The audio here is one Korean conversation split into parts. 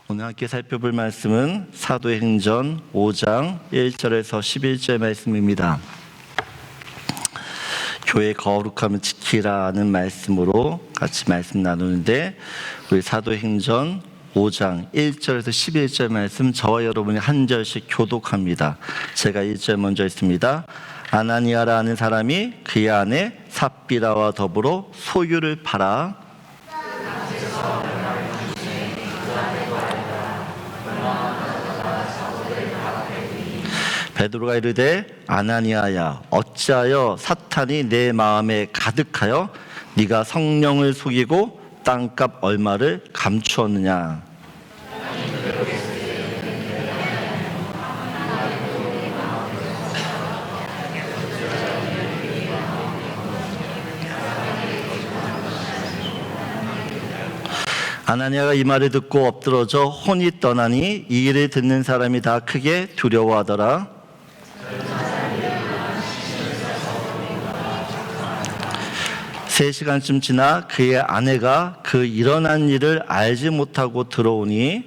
오늘 함께 살펴볼 말씀은 사도행전 5장 1절에서 11절 말씀입니다. 교회 거룩함을 지키라는 말씀으로 같이 말씀 나누는데, 우리 사도행전 5장 1절에서 11절 말씀 저와 여러분이 한 절씩 교독합니다. 제가 1절 먼저 읽습니다. 아나니아라는 사람이 그의 아내 삽비라와 더불어 소유를 팔아 베드로가 이르되 아나니아야, 어찌하여 사탄이 내 마음에 가득하여 네가 성령을 속이고 땅값 얼마를 감추었느냐. 아나니아가 이 말을 듣고 엎드러져 혼이 떠나니 이 일을 듣는 사람이 다 크게 두려워하더라. 3시간쯤 지나 그의 아내가 그 일어난 일을 알지 못하고 들어오니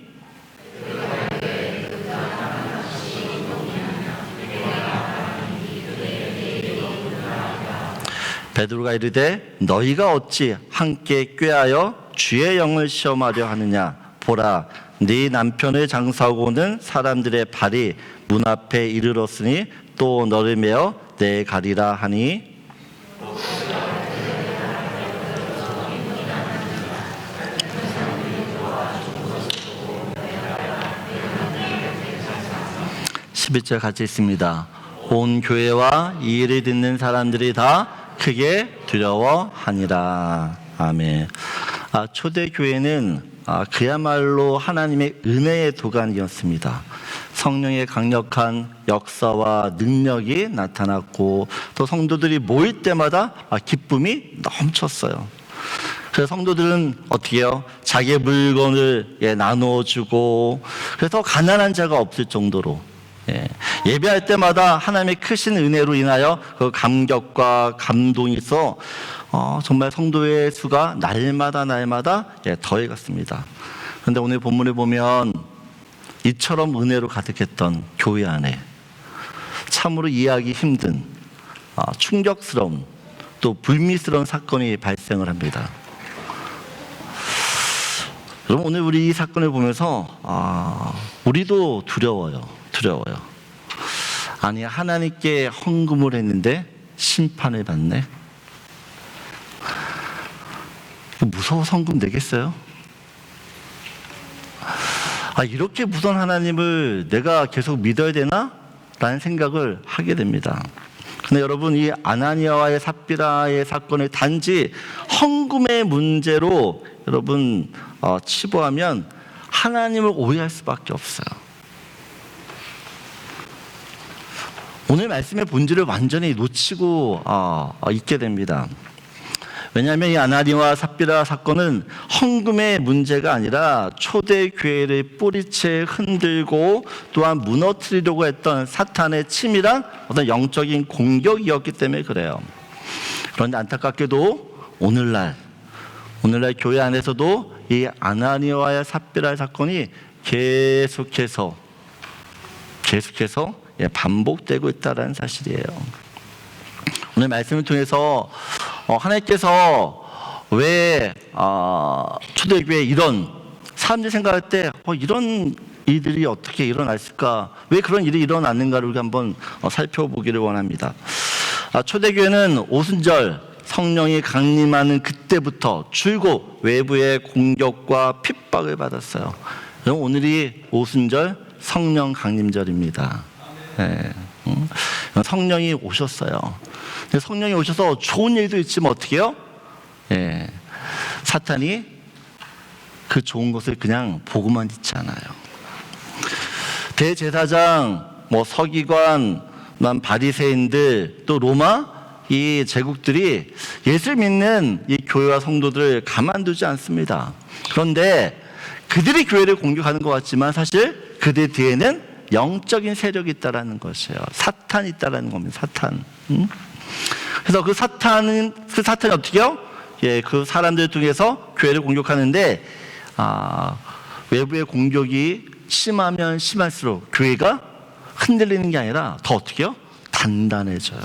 베드로가 이르되 너희가 어찌 함께 꾀하여 주의 영을 시험하려 하느냐. 보라, 네 남편을 장사하고 오는 사람들의 발이 문 앞에 이르렀으니 또 너를 메어 내 가리라 하니 11절 같이 있습니다. 온 교회와 이 일을 듣는 사람들이 다 크게 두려워하니라. 아멘. 초대교회는 그야말로 하나님의 은혜의 도가니였습니다. 성령의 강력한 역사와 능력이 나타났고, 또 성도들이 모일 때마다 기쁨이 넘쳤어요. 그래서 성도들은 어떻게 해요? 자기의 물건을 나누어주고, 그래서 가난한 자가 없을 정도로 예배할 때마다 하나님의 크신 은혜로 인하여 그 감격과 감동이 있어 정말 성도의 수가 날마다 더해갔습니다. 그런데 오늘 본문을 보면 이처럼 은혜로 가득했던 교회 안에 참으로 이해하기 힘든 충격스러운 또 불미스러운 사건이 발생을 합니다. 여러분, 오늘 우리 이 사건을 보면서 우리도 두려워요. 아니, 하나님께 헌금을 했는데 심판을 받네. 무서워서 헌금 내겠어요? 이렇게 무서운 하나님을 내가 계속 믿어야 되나? 라는 생각을 하게 됩니다. 근데 여러분, 이 아나니아와의 삽비라의 사건을 단지 헌금의 문제로 여러분 치부하면 하나님을 오해할 수밖에 없어요. 오늘 말씀의 본질을 완전히 놓치고 있게 됩니다. 왜냐하면 이 아나니아와 삽비라 사건은 헌금의 문제가 아니라 초대교회를 뿌리채 흔들고 또한 무너뜨리려고 했던 사탄의 치밀한 어떤 영적인 공격이었기 때문에 그래요. 그런데 안타깝게도 오늘날 교회 안에서도 이 아나니아와 삽비라 사건이 계속해서 반복되고 있다는 사실이에요. 오늘 말씀을 통해서 하나님께서 왜 초대교회에 이런 사람들이 생각할 때 이런 일들이 어떻게 일어났을까, 왜 그런 일이 일어났는가를 우리가 한번 살펴보기를 원합니다. 초대교회는 오순절 성령이 강림하는 그때부터 줄곧 외부의 공격과 핍박을 받았어요. 오늘이 오순절 성령 강림절입니다. 성령이 오셨어요. 성령이 오셔서 좋은 일도 있지만 어떻게 해요? 사탄이 그 좋은 것을 그냥 보고만 있지 않아요. 대제사장, 서기관, 바리새인들, 또 로마 이 제국들이 예수를 믿는 이 교회와 성도들을 가만두지 않습니다. 그런데 그들이 교회를 공격하는 것 같지만 사실 그들 뒤에는 영적인 세력이 있다라는 것이에요. 사탄이 있다라는 겁니다. 사탄. 그래서 그 사탄이 어떻게 해요? 그 사람들 중에서 교회를 공격하는데 외부의 공격이 심하면 심할수록 교회가 흔들리는 게 아니라 더 어떻게요? 단단해져요.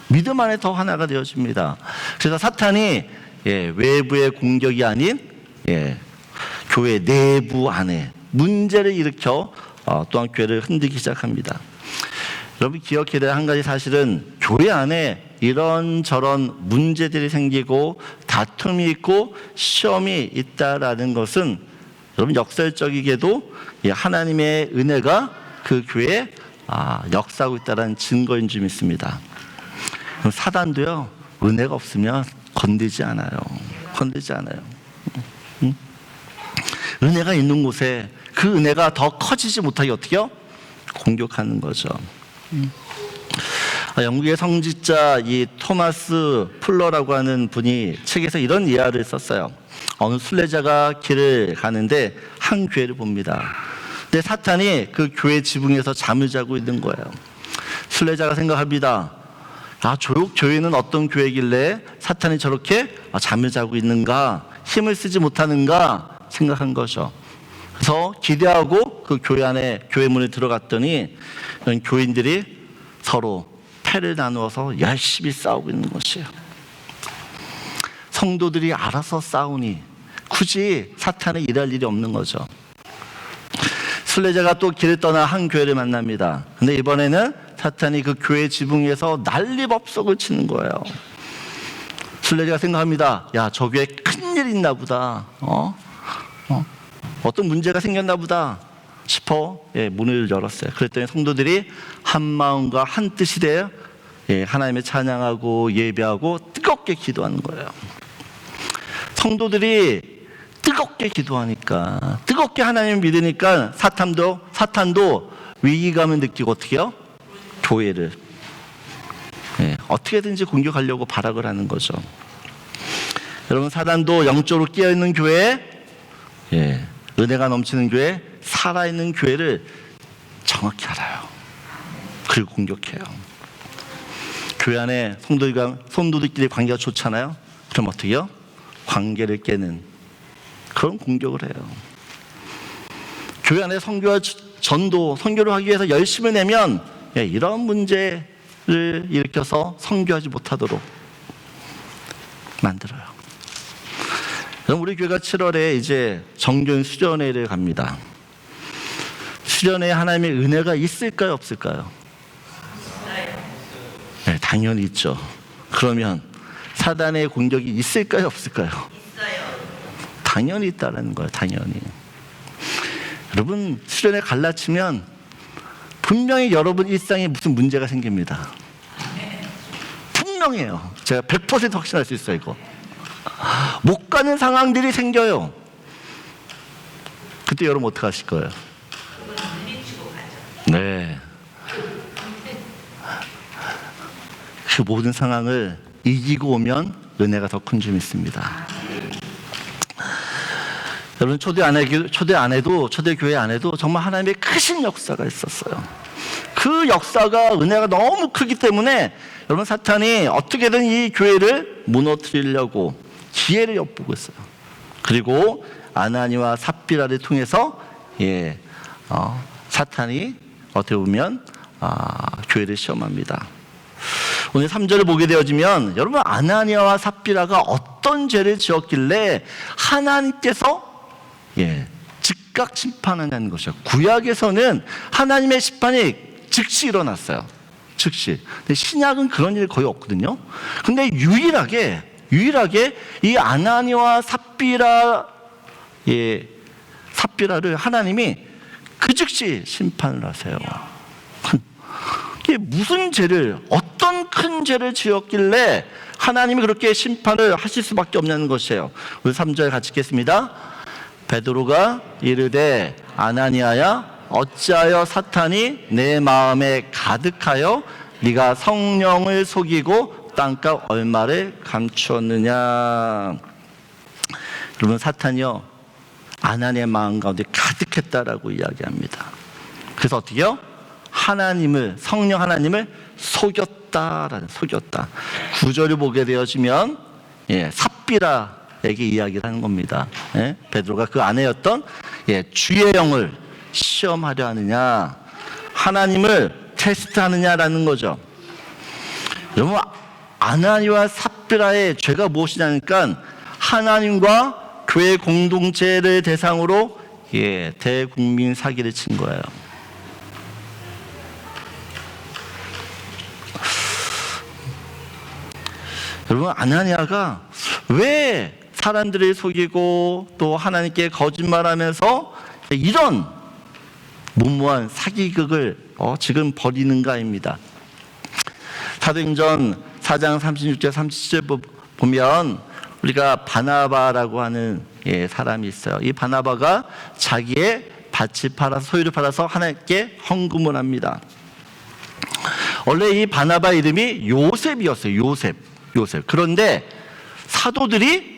믿음 안에 더 하나가 되어집니다. 그래서 사탄이 외부의 공격이 아닌 교회 내부 안에 문제를 일으켜 또한 교회를 흔들기 시작합니다. 여러분 기억해야 될 한 가지 사실은 교회 안에 이런저런 문제들이 생기고 다툼이 있고 시험이 있다라는 것은 여러분 역설적이게도 하나님의 은혜가 그 교회에 역사하고 있다는 증거인 줄 믿습니다. 사단도요 은혜가 없으면 건들지 않아요. 건들지 않아요. 은혜가 있는 곳에 그 은혜가 더 커지지 못하게 어떻게요? 공격하는 거죠. 영국의 성직자 이 토마스 풀러라고 하는 분이 책에서 이런 이야기를 썼어요. 어느 순례자가 길을 가는데 한 교회를 봅니다. 근데 사탄이 그 교회 지붕에서 잠을 자고 있는 거예요. 순례자가 생각합니다. 저 교회는 어떤 교회길래 사탄이 저렇게 잠을 자고 있는가, 힘을 쓰지 못하는가 생각한 거죠. 그래서 기대하고 그 교회 안에 교회 문에 들어갔더니 교인들이 서로 패를 나누어서 열심히 싸우고 있는 것이에요. 성도들이 알아서 싸우니 굳이 사탄이 일할 일이 없는 거죠. 순례자가 또 길을 떠나 한 교회를 만납니다. 근데 이번에는 사탄이 그 교회 지붕에서 난리법석을 치는 거예요. 순례자가 생각합니다. 저 교회에 큰일 있나 보다. 어떤 문제가 생겼나 보다 싶어 문을 열었어요. 그랬더니 성도들이 한 마음과 한 뜻이 되어 하나님을 찬양하고 예배하고 뜨겁게 기도하는 거예요. 성도들이 뜨겁게 기도하니까, 뜨겁게 하나님을 믿으니까 사탄도 위기감을 느끼고 어떻게 해요? 교회를 어떻게든지 공격하려고 발악을 하는 거죠. 여러분 사단도 영적으로 깨어있는 교회, 은혜가 넘치는 교회, 살아있는 교회를 정확히 알아요. 그리고 공격해요. 교회 안에 성도들끼리 관계가 좋잖아요. 그럼 어떻게 해요? 관계를 깨는 그런 공격을 해요. 교회 안에 선교와 전도, 선교를 하기 위해서 열심을 내면 이런 문제를 일으켜서 선교하지 못하도록 만들어요. 그럼 우리 교회가 7월에 이제 정교인 수련회를 갑니다. 수련회에 하나님의 은혜가 있을까요, 없을까요? 네, 당연히 있죠. 그러면 사단의 공격이 있을까요, 없을까요? 있어요. 당연히 있다는 거예요. 당연히. 여러분 수련회 갈라치면 분명히 여러분 일상에 무슨 문제가 생깁니다. 분명해요. 제가 100% 확신할 수 있어요. 이거 못 가는 상황들이 생겨요. 그때 여러분 어떻게 하실 거예요? 네. 그 모든 상황을 이기고 오면 은혜가 더 큰 줄 믿습니다. 여러분 초대 교회 안에도 정말 하나님의 크신 역사가 있었어요. 그 역사가 은혜가 너무 크기 때문에 여러분 사탄이 어떻게든 이 교회를 무너뜨리려고 기회를 엿보고 있어요. 그리고 아나니와 삽비라를 통해서 사탄이 어떻게 보면 교회를 시험합니다. 오늘 3절을 보게 되어지면 여러분 아나니아와 삽비라가 어떤 죄를 지었길래 하나님께서 즉각 심판하냐는 것이요. 구약에서는 하나님의 심판이 즉시 일어났어요. 즉시. 근데 신약은 그런 일이 거의 없거든요. 근데 유일하게 이 아나니아와 삽비라를 하나님이 그 즉시 심판을 하세요. 이게 무슨 죄를, 어떤 큰 죄를 지었길래 하나님이 그렇게 심판을 하실 수밖에 없냐는 것이에요. 우리 3절 같이 읽겠습니다. 베드로가 이르되 아나니아야 어찌하여 사탄이 내 마음에 가득하여 네가 성령을 속이고 땅값 얼마를 감추었느냐. 여러분 사탄이요 아나니아의 마음 가운데 가득했다라고 이야기합니다. 그래서 어떻게요? 성령 하나님을 속였다. 9절을 보게 되어지면 삽비라에게 이야기를 하는 겁니다. 베드로가 그 아내였던 주의 영을 시험하려 하느냐, 하나님을 테스트하느냐라는 거죠. 여러분, 아나니와 삽비라의 죄가 무엇이냐니까 하나님과 교회 공동체를 대상으로 대국민 사기를 친 거예요. 여러분, 아나니아가 왜 사람들을 속이고 또 하나님께 거짓말하면서 이런 무모한 사기극을 지금 벌이는가입니다. 사도행전 4장 36절 37절 보면 우리가 바나바라고 하는 사람이 있어요. 이 바나바가 자기의 밭을 팔아서, 소유를 팔아서 하나님께 헌금을 합니다. 원래 이 바나바 이름이 요셉이었어요. 요셉. 그런데 사도들이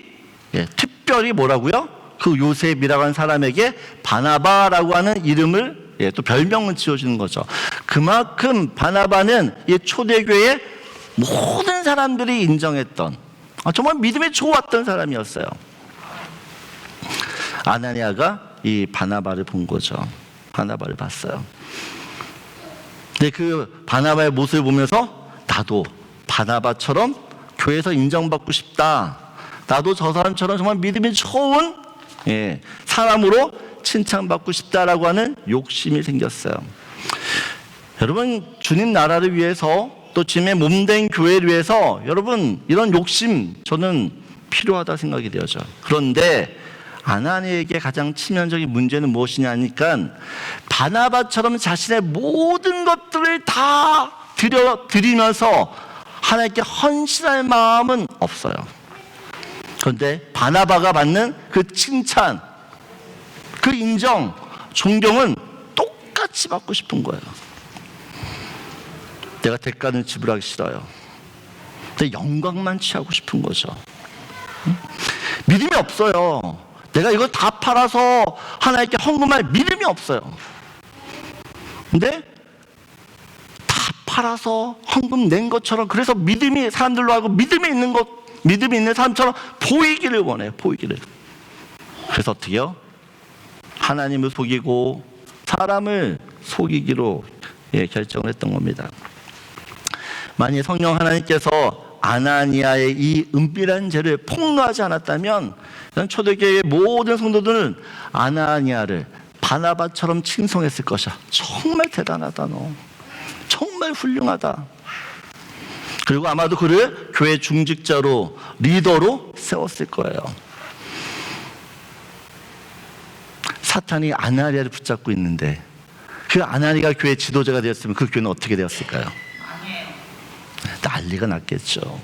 특별히 뭐라고요? 그 요셉이라고 하는 사람에게 바나바라고 하는 이름을 또 별명을 지어주는 거죠. 그만큼 바나바는 이 초대교회의 모든 사람들이 인정했던 정말 믿음이 좋았던 사람이었어요. 아나니아가 이 바나바를 본 거죠. 바나바를 봤어요. 근데 그 바나바의 모습을 보면서 나도 바나바처럼 교회에서 인정받고 싶다. 나도 저 사람처럼 정말 믿음이 좋은 사람으로 칭찬받고 싶다라고 하는 욕심이 생겼어요. 여러분, 주님 나라를 위해서 또 주님의 몸된 교회를 위해서 여러분 이런 욕심 저는 필요하다 생각이 되어져. 그런데 아나니에게 가장 치명적인 문제는 무엇이냐 하니까 바나바처럼 자신의 모든 것들을 다 드리면서 하나님께 헌신할 마음은 없어요. 그런데 바나바가 받는 그 칭찬, 그 인정, 존경은 똑같이 받고 싶은 거예요. 내가 대가는 지불하기 싫어요. 근데 영광만 취하고 싶은 거죠. 믿음이 없어요. 내가 이거 다 팔아서 하나님께 헌금할 믿음이 없어요. 근데 다 팔아서 헌금 낸 것처럼, 그래서 믿음이 사람들로 하고 믿음이 있는 사람처럼 보이기를 원해요. 보이기를. 그래서 어떻게요? 하나님을 속이고 사람을 속이기로 결정을 했던 겁니다. 만약 성령 하나님께서 아나니아의 이 은밀한 죄를 폭로하지 않았다면 초대교회의 모든 성도들은 아나니아를 바나바처럼 칭송했을 것이야. 정말 대단하다, 너. 정말 훌륭하다. 그리고 아마도 그를 교회 중직자로, 리더로 세웠을 거예요. 사탄이 아나니아를 붙잡고 있는데 그 아나니아가 교회 지도자가 되었으면 그 교회는 어떻게 되었을까요? 난리가 났겠죠.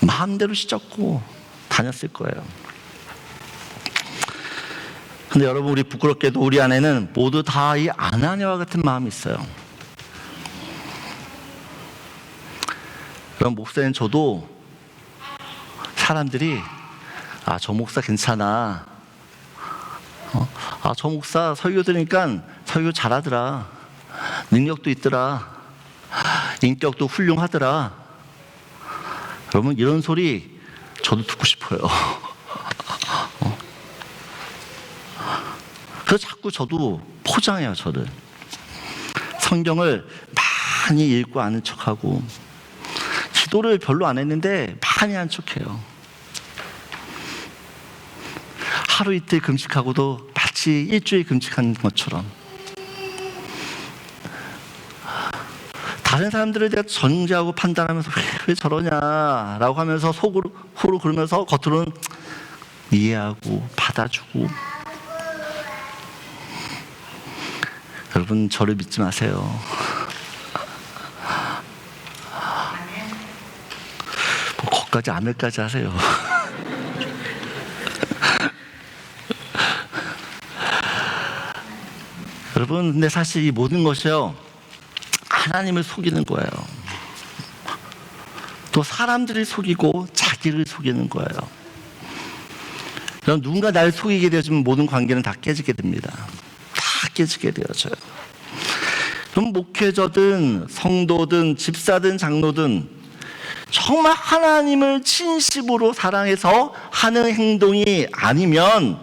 마음대로 시작고 다녔을 거예요. 근데 여러분, 우리 부끄럽게도 우리 안에는 모두 다 이 아나니아와 같은 마음이 있어요. 그럼 목사님, 저도 사람들이 저 목사 괜찮아, 저 목사 설교 들으니까 설교 잘하더라, 능력도 있더라, 인격도 훌륭하더라. 여러분, 이런 소리 저도 듣고 싶어요. 그래서 자꾸 저도 포장해요. 저를 성경을 많이 읽고 아는 척하고 기도를 별로 안 했는데 많이 한 척해요. 하루 이틀 금식하고도 마치 일주일 금식한 것처럼. 다른 사람들을 내가 정죄하고 판단하면서 왜 저러냐라고 하면서 속으로 그러면서 겉으로는 이해하고 받아주고. 여러분, 저를 믿지 마세요. 뭐 거기까지 아멘까지 하세요. 여러분, 근데 사실 이 모든 것이요, 하나님을 속이는 거예요. 또 사람들을 속이고 자기를 속이는 거예요. 그럼 누군가 나를 속이게 되어지면 모든 관계는 다 깨지게 됩니다. 다 깨지게 되어져요. 그럼 목회자든 성도든 집사든 장로든 정말 하나님을 진심으로 사랑해서 하는 행동이 아니면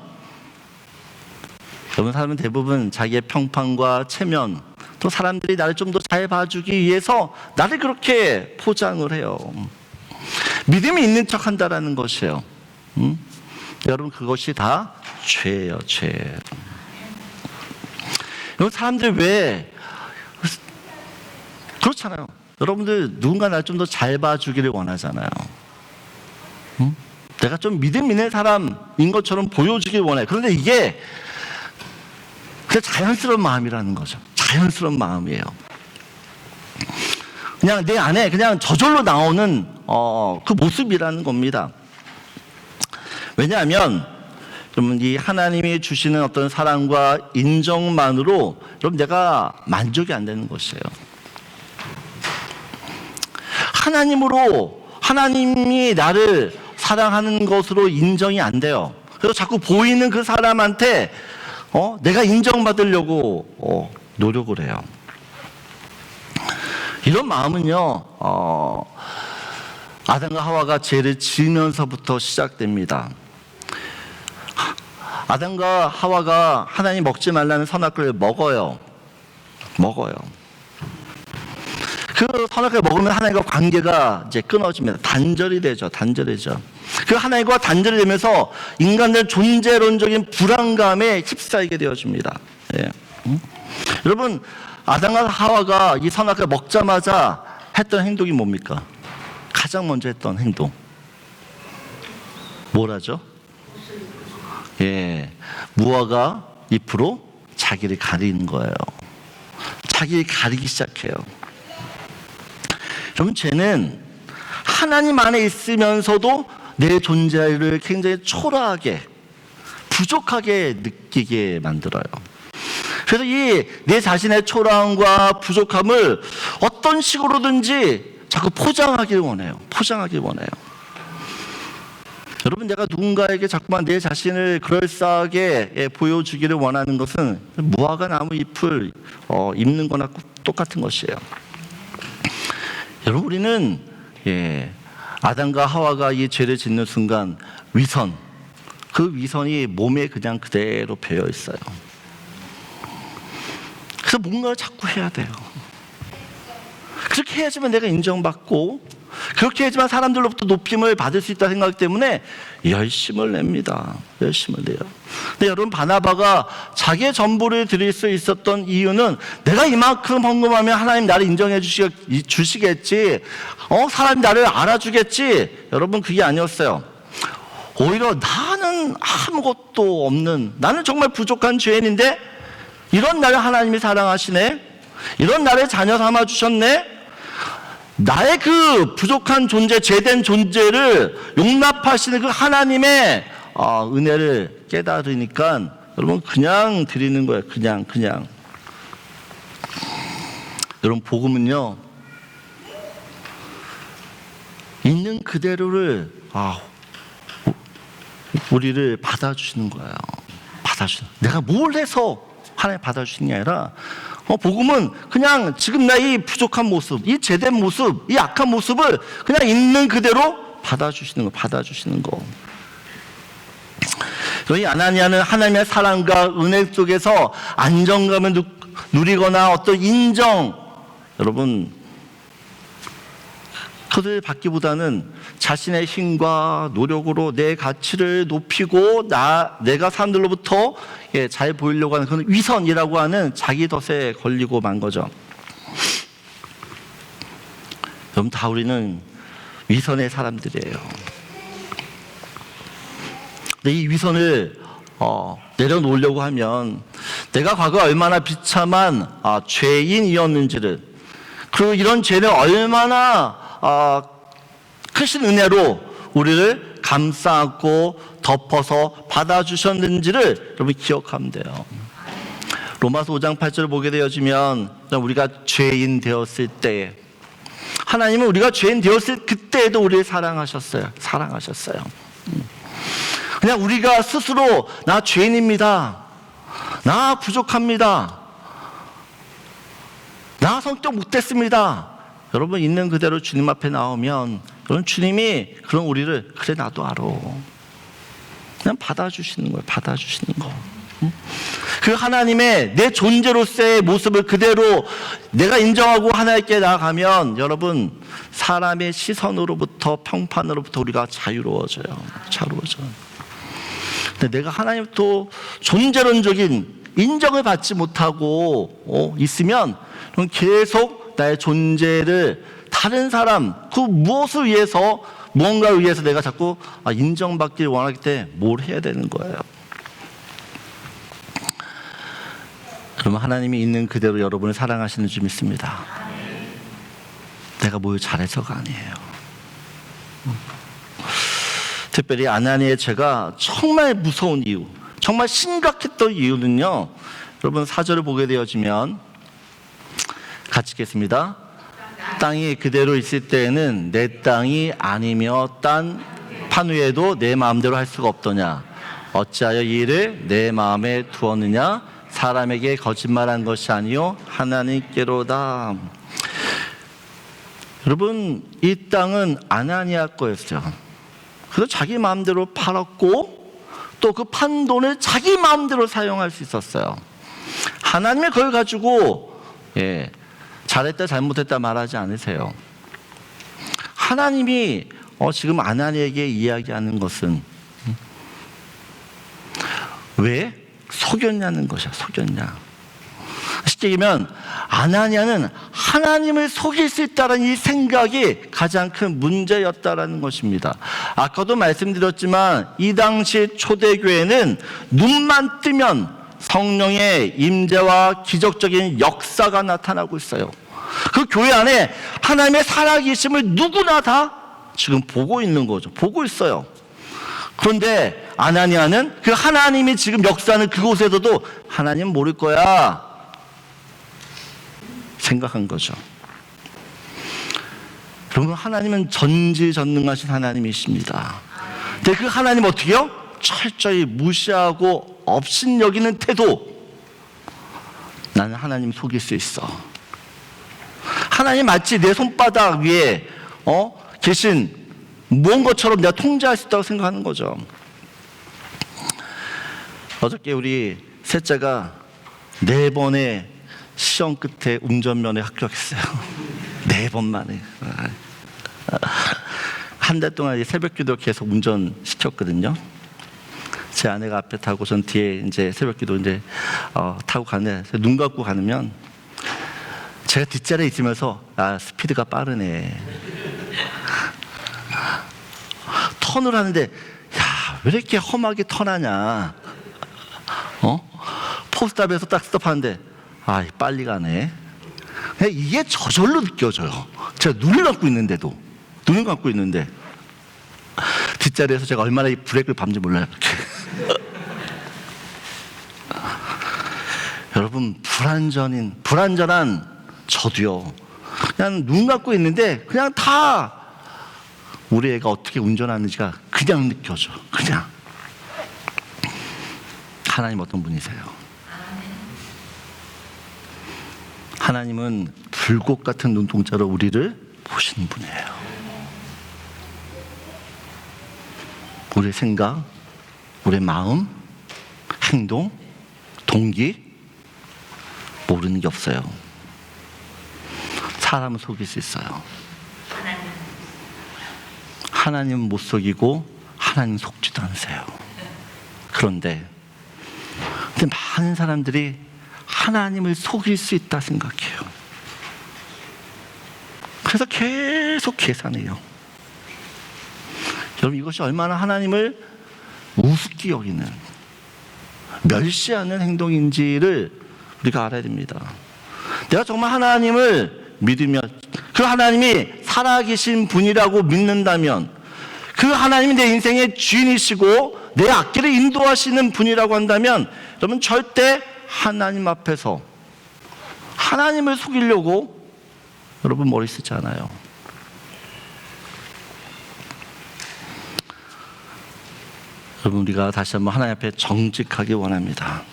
여러분, 사람은 대부분 자기의 평판과 체면, 또 사람들이 나를 좀 더 잘 봐주기 위해서 나를 그렇게 포장을 해요. 믿음이 있는 척 한다라는 것이에요. 여러분, 그것이 다 죄예요, 죄. 여러분, 사람들 왜 그렇잖아요. 여러분들 누군가 날 좀 더 잘 봐주기를 원하잖아요. 내가 좀 믿음 있는 사람인 것처럼 보여주길 원해. 그런데 이게 그냥 자연스러운 마음이라는 거죠. 자연스러운 마음이에요. 그냥 내 안에 그냥 저절로 나오는 그 모습이라는 겁니다. 왜냐하면 여러분, 이 하나님이 주시는 어떤 사랑과 인정만으로 여러분, 내가 만족이 안 되는 것이에요. 하나님이 나를 사랑하는 것으로 인정이 안 돼요. 그래서 자꾸 보이는 그 사람한테 내가 인정받으려고 노력을 해요. 이런 마음은요, 아담과 하와가 죄를 지으면서부터 시작됩니다. 아담과 하와가 하나님 먹지 말라는 선악과를 먹어요. 그 선악과를 먹으면 하나님과 관계가 이제 끊어집니다. 단절이 되죠. 그 하나님과 단절이 되면서 인간들 존재론적인 불안감에 휩싸이게 되어집니다. 예. 여러분, 아담과 하와가 이 선악과를 먹자마자 했던 행동이 뭡니까? 가장 먼저 했던 행동 뭐라죠? 예, 무화과 잎으로 자기를 가리는 거예요. 자기를 가리기 시작해요. 여러분, 죄는 하나님 안에 있으면서도 내 존재를 굉장히 초라하게, 부족하게 느끼게 만들어요. 그래서 이 내 자신의 초라함과 부족함을 어떤 식으로든지 자꾸 포장하길 원해요. 여러분, 내가 누군가에게 자꾸만 내 자신을 그럴싸하게 보여주기를 원하는 것은 무화과 나무 잎을 입는 거나 똑같은 것이에요. 여러분, 우리는 아담과 하와가 이 죄를 짓는 순간 그 위선이 몸에 그냥 그대로 배어 있어요. 그래서 뭔가를 자꾸 해야 돼요. 그렇게 해야지만 내가 인정받고, 그렇게 해야지만 사람들로부터 높임을 받을 수 있다 생각 때문에 열심을 냅니다. 근데 여러분, 바나바가 자기의 전부를 드릴 수 있었던 이유는 내가 이만큼 헌금하면 하나님 나를 인정해 주시겠지, 사람이 나를 알아주겠지. 여러분, 그게 아니었어요. 오히려 나는 아무것도 없는, 나는 정말 부족한 죄인인데 이런 나를 하나님이 사랑하시네, 이런 나를 자녀 삼아 주셨네, 나의 그 부족한 존재, 죄된 존재를 용납하시는 그 하나님의 은혜를 깨달으니까 여러분, 그냥 드리는 거예요. 그냥. 여러분, 복음은요, 있는 그대로를 우리를 받아주시는 거예요. 내가 뭘 해서 하나님 받아주시는 게 아니라, 복음은 그냥 지금 나 이 부족한 모습, 이 죄된 모습, 이 악한 모습을 그냥 있는 그대로 받아주시는 거. 이 아나니아는 하나님의 사랑과 은혜 속에서 안정감을 누리거나 어떤 인정, 여러분, 그들 받기보다는 자신의 힘과 노력으로 내 가치를 높이고 내가 사람들로부터 잘 보이려고 하는 그런 위선이라고 하는 자기 덫에 걸리고 만 거죠. 여러분, 다 우리는 위선의 사람들이에요. 근데 이 위선을 내려놓으려고 하면 내가 과거에 얼마나 비참한 죄인이었는지를, 그리고 이런 죄를 얼마나 크신 은혜로 우리를 감싸고 덮어서 받아주셨는지를 여러분 기억하면 돼요. 로마서 5장 8절을 보게 되어지면 우리가 죄인 되었을 때 하나님은 우리가 죄인 되었을 그때에도 우리를 사랑하셨어요. 그냥 우리가 스스로 나 죄인입니다, 나 부족합니다, 나 성격 못됐습니다, 여러분, 있는 그대로 주님 앞에 나오면 여러분, 주님이 그런 우리를 그래 나도 알아, 그냥 받아주시는 거예요. 그 하나님의 내 존재로서의 모습을 그대로 내가 인정하고 하나님께 나아가면 여러분 사람의 시선으로부터 평판으로부터 우리가 자유로워져요. 근데 내가 하나님부터 존재론적인 인정을 받지 못하고 있으면 그럼 계속 나의 존재를 다른 사람 그 무엇을 위해서 무언가를 위해서 내가 자꾸 인정받기를 원하기 때문에 뭘 해야 되는 거예요. 그러면 하나님이 있는 그대로 여러분을 사랑하시는 줄 믿습니다. 내가 뭘 잘해서가 아니에요. 특별히 아나니의 죄가 정말 무서운 이유, 정말 심각했던 이유는요, 여러분 4절을 보게 되어지면 같이 읽겠습니다. 땅이 그대로 있을 때에는 내 땅이 아니며 딴 판위에도 내 마음대로 할 수가 없더냐. 어찌하여 이 일을 내 마음에 두었느냐. 사람에게 거짓말한 것이 아니요 하나님께로다. 여러분 이 땅은 아나니아 거였어요. 그래서 자기 마음대로 팔았고 또 그 판 돈을 자기 마음대로 사용할 수 있었어요. 하나님의 걸 가지고 잘했다 잘못했다 말하지 않으세요. 하나님이 지금 아나니에게 이야기하는 것은 왜 속였냐는 것이야. 속였냐. 쉽게 얘기하면 아나니아는 하나님을 속일 수 있다는 이 생각이 가장 큰 문제였다라는 것입니다. 아까도 말씀드렸지만 이 당시 초대교회는 눈만 뜨면 성령의 임재와 기적적인 역사가 나타나고 있어요. 그 교회 안에 하나님의 살아계심을 누구나 다 지금 보고 있는 거죠. 보고 있어요. 그런데 아나니아는 그 하나님이 지금 역사하는 그곳에서도 하나님 모를 거야 생각한 거죠. 여러분 하나님은 전지전능하신 하나님이십니다. 근데 그 하나님 어떻게요? 철저히 무시하고 업신여기는 태도. 나는 하나님 속일 수 있어. 하나님 마치 내 손바닥 위에 계신 무언가처럼 내가 통제할 수 있다고 생각하는 거죠. 어저께 우리 셋째가 4번의 시험 끝에 운전면허에 합격했어요. 4번 만에. 한 달 동안 새벽기도 계속 운전시켰거든요. 제 아내가 앞에 타고 전 뒤에 이제 새벽기도 이제 타고 가는데 눈 감고 가면 제가 뒷자리에 있으면서 스피드가 빠르네. 턴을 하는데 왜 이렇게 험하게 턴하냐. 포스트업에서 딱 스톱하는데 빨리 가네. 이게 저절로 느껴져요. 제가 눈을 감고 있는데 뒷자리에서 제가 얼마나 이 브레이크를 밟는지 몰라요. 여러분 불안전한 저도요. 그냥 눈 감고 있는데 그냥 다 우리 애가 어떻게 운전하는지가 그냥 느껴져. 그냥. 하나님 어떤 분이세요? 하나님은 불꽃 같은 눈동자로 우리를 보시는 분이에요. 우리의 생각, 우리의 마음, 행동, 동기 모르는 게 없어요. 사람은 속일 수 있어요. 하나님은 못 속이고 하나님 속지도 않으세요. 그런데 많은 사람들이 하나님을 속일 수 있다 생각해요. 그래서 계속 계산해요. 여러분 이것이 얼마나 하나님을 우습게 여기는 멸시하는 행동인지를 우리가 알아야 됩니다. 내가 정말 하나님을 믿으며 그 하나님이 살아계신 분이라고 믿는다면 그 하나님이 내 인생의 주인이시고 내 앞길을 인도하시는 분이라고 한다면 여러분 절대 하나님 앞에서 하나님을 속이려고 여러분 머리 쓰지 않아요. 여러분 우리가 다시 한번 하나님 앞에 정직하기 원합니다.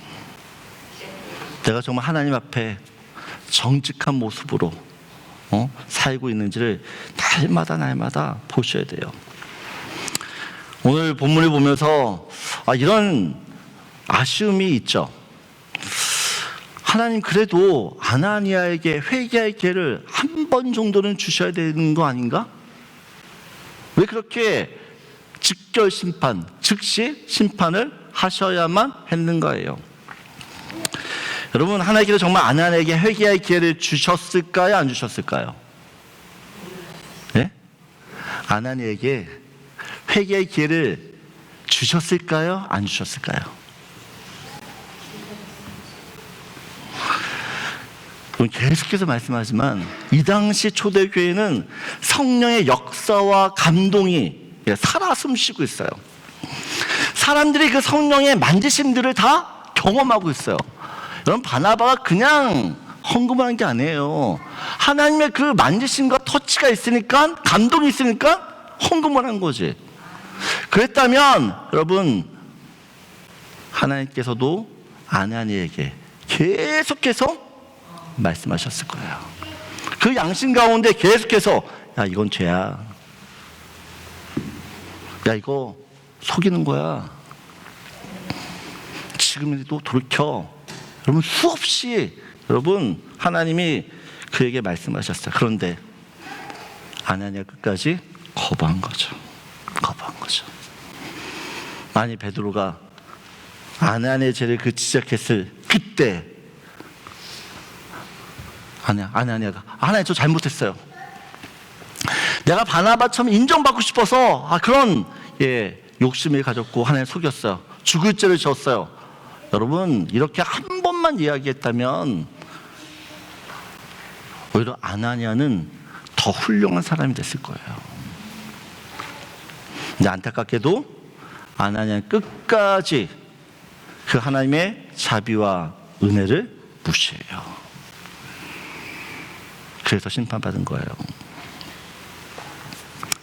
내가 정말 하나님 앞에 정직한 모습으로 살고 있는지를 날마다 보셔야 돼요. 오늘 본문을 보면서 이런 아쉬움이 있죠. 하나님 그래도 아나니아에게 회개할 기회를 한 번 정도는 주셔야 되는 거 아닌가? 왜 그렇게 즉결 심판, 즉시 심판을 하셔야만 했는가예요. 여러분, 하나님께서 정말 아나니아에게 회개할 기회를 주셨을까요? 안 주셨을까요? 네? 아나니아에게 회개할 기회를 주셨을까요? 안 주셨을까요? 계속해서 말씀하지만 이 당시 초대교회는 성령의 역사와 감동이 살아 숨쉬고 있어요. 사람들이 그 성령의 만지심들을 다 경험하고 있어요. 여러분, 바나바가 그냥 헌금하는 게 아니에요. 하나님의 그 만지심과 터치가 있으니까, 감동이 있으니까 헌금을 한 거지. 그랬다면 여러분, 하나님께서도 아나니에게 계속해서 말씀하셨을 거예요. 그 양심 가운데 계속해서 야, 이건 죄야. 야, 이거 속이는 거야. 지금이라도 돌이켜. 여러분, 수없이 여러분 하나님이 그에게 말씀하셨어요. 그런데 아나니아 끝까지 거부한 거죠. 거부한 거죠. 만일 베드로가 아나니아의 죄를 지적했을 그때 아나니아가 하나님 저 잘못했어요. 내가 바나바처럼 인정받고 싶어서 그런 욕심을 가졌고 하나님 속였어요. 죽을 죄를 졌어요. 여러분, 이렇게 한 번만 이야기했다면 오히려 아나니아는 더 훌륭한 사람이 됐을 거예요. 근데 안타깝게도 아나니아는 끝까지 그 하나님의 자비와 은혜를 무시해요. 그래서 심판받은 거예요.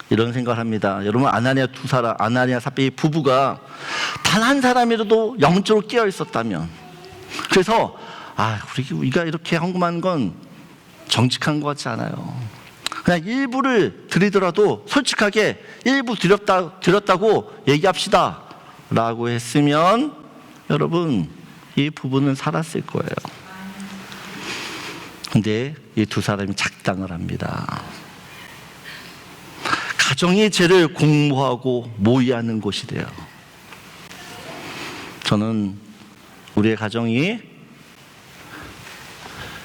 이런 생각을 합니다. 여러분, 아나니아 삽비이 부부가 단 한 사람이라도 영적으로 깨어 있었다면, 그래서 우리가 이렇게 헌금하는 건 정직한 것 같지 않아요. 그냥 일부를 드리더라도 솔직하게 일부 드렸다고 얘기합시다 라고 했으면 여러분, 이 부부는 살았을 거예요. 근데 이 두 사람이 작당을 합니다. 가정이 죄를 공모하고 모의하는 곳이 돼요. 저는 우리의 가정이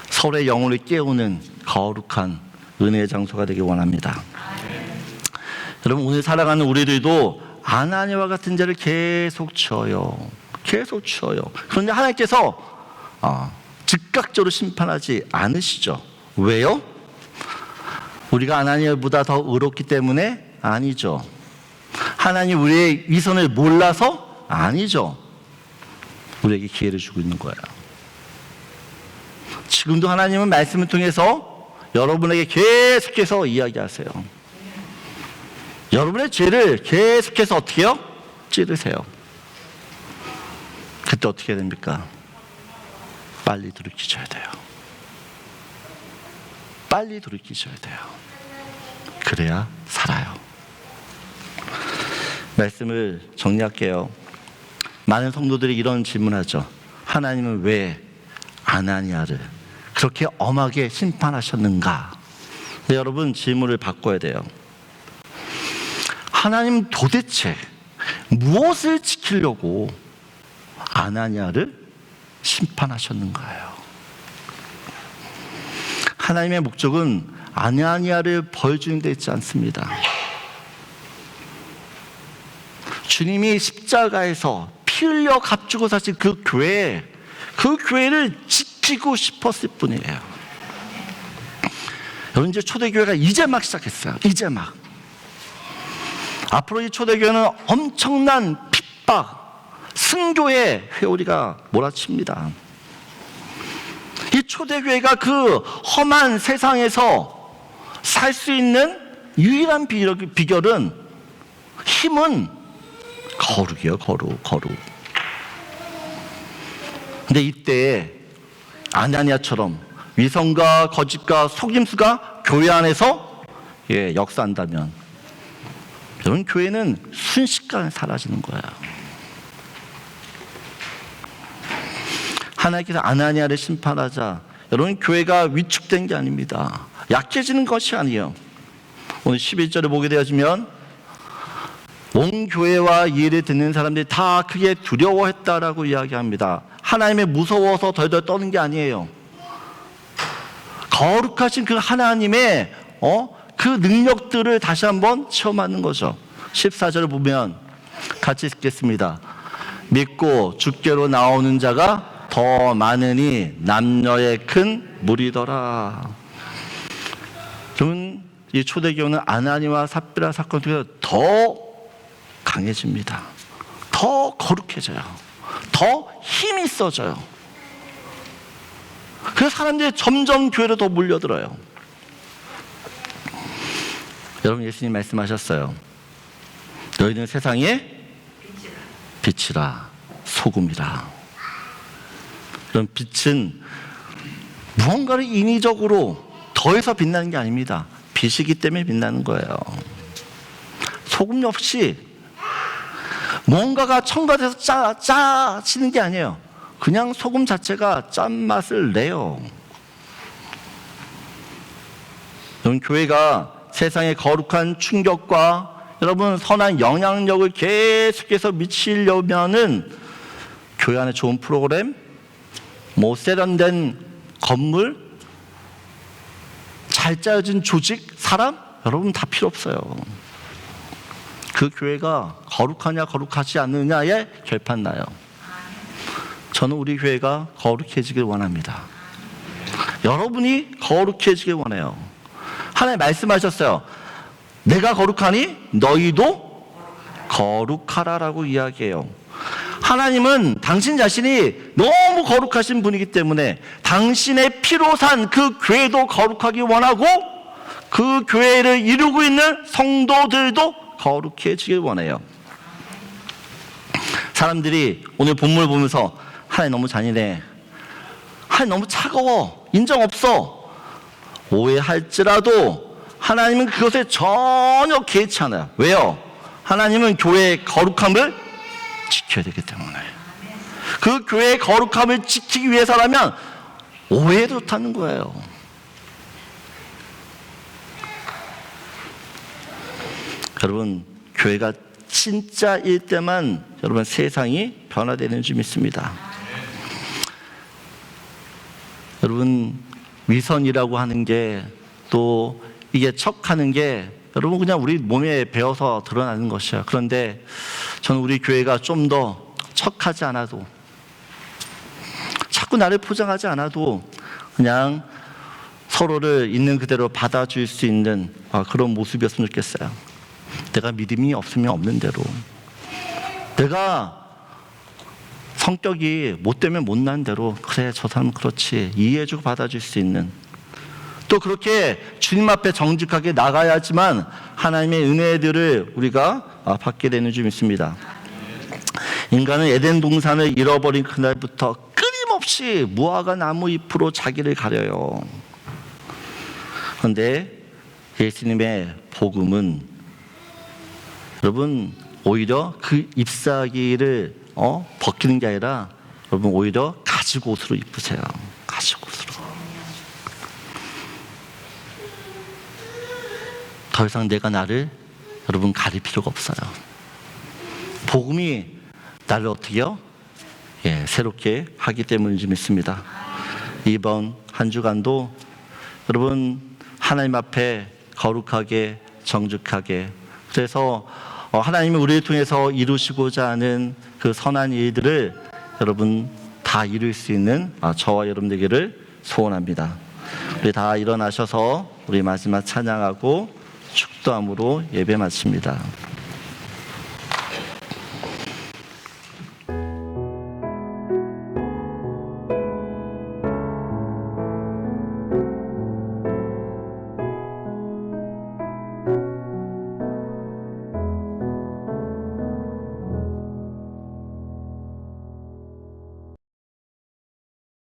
서로의 영혼을 깨우는 거룩한 은혜의 장소가 되길 원합니다. 여러분, 오늘 살아가는 우리들도 아나니아와 같은 죄를 계속 지어요. 계속 지어요. 그런데 하나님께서 즉각적으로 심판하지 않으시죠. 왜요? 우리가 아나니아보다 더 의롭기 때문에? 아니죠. 하나님 우리의 위선을 몰라서? 아니죠. 우리에게 기회를 주고 있는 거예요. 지금도 하나님은 말씀을 통해서 여러분에게 계속해서 이야기하세요. 여러분의 죄를 계속해서 어떻게 해요? 찌르세요. 그때 어떻게 해야 됩니까? 빨리 돌이키셔야 돼요. 빨리 돌이키셔야 돼요. 그래야 살아요. 말씀을 정리할게요. 많은 성도들이 이런 질문하죠. 하나님은 왜 아나니아를 그렇게 엄하게 심판하셨는가? 근데 여러분, 질문을 바꿔야 돼요. 하나님 도대체 무엇을 지키려고 아나니아를 심판하셨는가요? 하나님의 목적은 아나니아를 벌 주는 데 있지 않습니다. 주님이 십자가에서 피 흘려 값주고 사신 그 교회를 지키고 싶었을 뿐이에요. 여러분, 이제 초대교회가 이제 막 시작했어요. 이제 막. 앞으로 이 초대교회는 엄청난 핍박, 순교의 회오리가 몰아칩니다. 이 초대교회가 그 험한 세상에서 살 수 있는 유일한 비결은, 힘은 거룩이에요. 거룩. 근데 이때 아나니아처럼 위선과 거짓과 속임수가 교회 안에서 역사한다면 여러분, 교회는 순식간에 사라지는 거예요. 하나님께서 아나니아를 심판하자 여러분 교회가 위축된 게 아닙니다. 약해지는 것이 아니에요. 오늘 11절을 보게 되어지면 온 교회와 이 일을 듣는 사람들이 다 크게 두려워했다라고 이야기합니다. 하나님의 무서워서 덜덜 떠는 게 아니에요. 거룩하신 그 하나님의 그 능력들을 다시 한번 체험하는 거죠. 14절을 보면 같이 읽겠습니다. 믿고 주께로 나오는 자가 더 많으니 남녀의 큰 무리더라. 여러분 이 초대교회는 아나니와 삽비라 사건 통해서 더 강해집니다. 더 거룩해져요. 더 힘이 있어져요. 그래서 사람들이 점점 교회로 더 몰려들어요. 여러분 예수님 말씀하셨어요. 너희는 세상의 빛이라 소금이라. 그럼 빛은 무언가를 인위적으로 더해서 빛나는 게 아닙니다. 빛이기 때문에 빛나는 거예요. 소금 역시 뭔가가 첨가돼서 짜지는 게 아니에요. 그냥 소금 자체가 짠맛을 내요. 여러분 교회가 세상의 거룩한 충격과 여러분 선한 영향력을 계속해서 미치려면은 교회 안에 좋은 프로그램, 뭐 세련된 건물, 잘 짜여진 조직, 사람 여러분 다 필요 없어요. 그 교회가 거룩하냐 거룩하지 않느냐에 결판 나요. 저는 우리 교회가 거룩해지길 원합니다. 여러분이 거룩해지길 원해요. 하나님 말씀하셨어요. 내가 거룩하니 너희도 거룩하라라고 이야기해요. 하나님은 당신 자신이 너무 거룩하신 분이기 때문에 당신의 피로 산 그 교회도 거룩하기 원하고 그 교회를 이루고 있는 성도들도 거룩해지길 원해요. 사람들이 오늘 본문을 보면서 하나님 너무 잔인해, 하나님 너무 차가워, 인정 없어 오해할지라도 하나님은 그것에 전혀 개의치 않아요. 왜요? 하나님은 교회의 거룩함을 지켜야 되기 때문에. 그 교회의 거룩함을 지키기 위해서라면 오해도 좋다는 거예요. 여러분 교회가 진짜일 때만 여러분 세상이 변화되는 줄 믿습니다. 여러분 위선이라고 하는 게 또 이게 척하는 게 여러분 그냥 우리 몸에 배어서 드러나는 것이야. 그런데 저는 우리 교회가 좀 더 척하지 않아도, 자꾸 나를 포장하지 않아도 그냥 서로를 있는 그대로 받아줄 수 있는 그런 모습이었으면 좋겠어요. 내가 믿음이 없으면 없는 대로, 내가 성격이 못되면 못난 대로, 그래 저 사람은 그렇지 이해해주고 받아줄 수 있는, 또 그렇게 주님 앞에 정직하게 나가야지만 하나님의 은혜들을 우리가 받게 되는 줄 믿습니다. 인간은 에덴 동산을 잃어버린 그날부터 끊임없이 무화과 나무 잎으로 자기를 가려요. 그런데 예수님의 복음은 여러분 오히려 그 잎사귀를 벗기는 게 아니라 여러분 오히려 가죽옷으로 입으세요. 가죽옷으로. 더 이상 내가 나를 여러분 가릴 필요가 없어요. 복음이 나를 어떻게요? 새롭게 하기 때문인지 믿습니다. 이번 한 주간도 여러분 하나님 앞에 거룩하게 정직하게, 그래서 하나님이 우리를 통해서 이루시고자 하는 그 선한 일들을 여러분 다 이룰 수 있는 저와 여러분 되기를 소원합니다. 우리 다 일어나셔서 우리 마지막 찬양하고 축도함으로 예배 마칩니다.